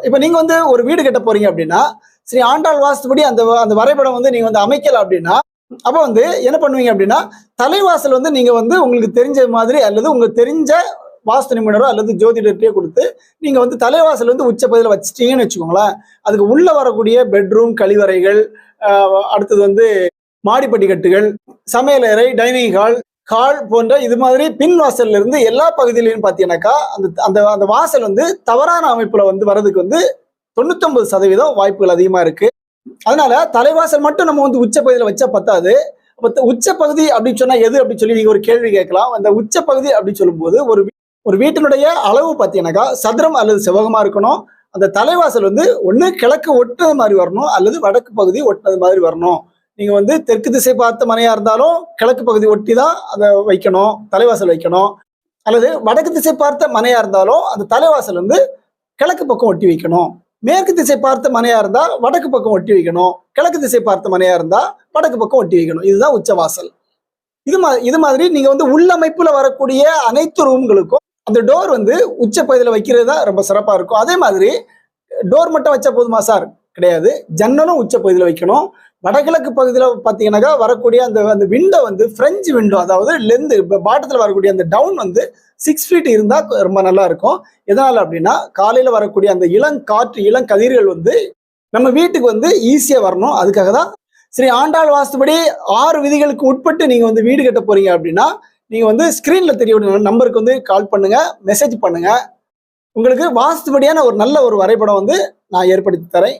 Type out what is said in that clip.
இப்ப நீங்க வந்து ஒரு வீடு கட்ட போறீங்க அப்படின்னா, சரி ஆண்டாள் வாஸ்துபடி அந்த அந்த வரைபடம் வந்து நீங்க வந்து அமைக்கல அப்படின்னா, அப்ப வந்து என்ன பண்ணுவீங்க அப்படின்னா, தலைவாசல் வந்து நீங்க வந்து உங்களுக்கு தெரிஞ்ச மாதிரி அல்லது உங்களுக்கு தெரிஞ்ச வாஸ்து நிபுணரோ அல்லது ஜோதிடர்கிட்டயோ குடுத்து, நீங்க வந்து தலைவாசல் வந்து உச்ச பகுதியில வச்சுட்டீங்கன்னு வச்சுக்கோங்களேன். அதுக்கு உள்ள வரக்கூடிய பெட்ரூம், கழிவறைகள், அ அடுத்தது வந்து மாடிப்படிக்கட்டுகள், சமையலறை, டைனிங் ஹால், ஹால் போன்ற இது மாதிரி பின் வாசல்ல இருந்து எல்லா பகுதியிலயும் பார்த்தீங்கன்னாக்கா, அந்த அந்த அந்த வாசல் வந்து தவறான அமைப்புல வந்து வரதுக்கு வந்து 99% வாய்ப்புகள் அதிகமா இருக்கு. அதனால தலைவாசல் மட்டும் நம்ம வந்து உச்ச பகுதியில வச்சா பத்தாது. அப்ப உச்ச பகுதி அப்படின்னு சொன்னா எது அப்படின்னு சொல்லி நீங்க ஒரு கேள்வி கேட்கலாம். அந்த உச்ச பகுதி அப்படின்னு சொல்லும்போது ஒரு வீட்டினுடைய அளவு பார்த்தீங்கன்னாக்கா, சதுரம் அல்லது செவ்வகமா இருக்கணும். அந்த தலைவாசல் வந்து ஒண்ணு கிழக்கு ஒட்டுனது மாரி வரணும், அல்லது வடக்கு பகுதி ஒட்டுனது மாதிரி வரணும். நீங்க வந்து தெற்கு திசை பார்த்த மனையா இருந்தாலும், கிழக்கு பகுதி ஒட்டி தான் அத வைக்கணும், தலைவாசல் வைக்கணும். அல்லது வடக்கு திசை பார்த்த மனையா இருந்தாலும், அந்த தலைவாசல் வந்து கிழக்கு பக்கம் ஒட்டி வைக்கணும். மேற்கு திசை பார்த்த மனையா இருந்தா வடக்கு பக்கம் ஒட்டி வைக்கணும். கிழக்கு திசை பார்த்த மனையா இருந்தா வடக்கு பக்கம் ஒட்டி வைக்கணும். இதுதான் உச்சவாசல். இது மாதிரி நீங்க வந்து உள்ளமைப்புல வரக்கூடிய அனைத்து ரூம்களுக்கும் அந்த டோர் வந்து உச்ச பகுதியில வைக்கிறது தான் ரொம்ப சிறப்பா இருக்கும். அதே மாதிரி டோர் மட்டும் வச்சா போதுமா சார்? கிடையாது. ஜன்னலும் உச்ச பகுதியில வைக்கணும். வடகிழக்கு பகுதியில பார்த்தீங்கன்னாக்கா வரக்கூடிய அந்த அந்த விண்டோ வந்து பிரெஞ்சு விண்டோ, அதாவது லெந்து பாட்டத்துல வரக்கூடிய அந்த டவுன் வந்து 6 ஃபீட் இருந்தா ரொம்ப நல்லா இருக்கும். எதனால அப்படின்னா, காலையில வரக்கூடிய அந்த இளங்காற்று, இளங்கதிர்கள் வந்து நம்ம வீட்டுக்கு வந்து ஈஸியா வரணும். அதுக்காக தான் சரி ஆண்டாள் வாஸ்துபடி 6 விதிகளுக்கு உட்பட்டு நீங்க வந்து வீடு கட்ட போறீங்க அப்படின்னா, நீங்க வந்து ஸ்கிரீன்ல தெரியக்கூடிய நம்பருக்கு வந்து கால் பண்ணுங்க, மெசேஜ் பண்ணுங்க. உங்களுக்கு வாஸ்துபடியான ஒரு நல்ல ஒரு வரைபடம் வந்து நான் ஏற்படுத்தி தரேன்.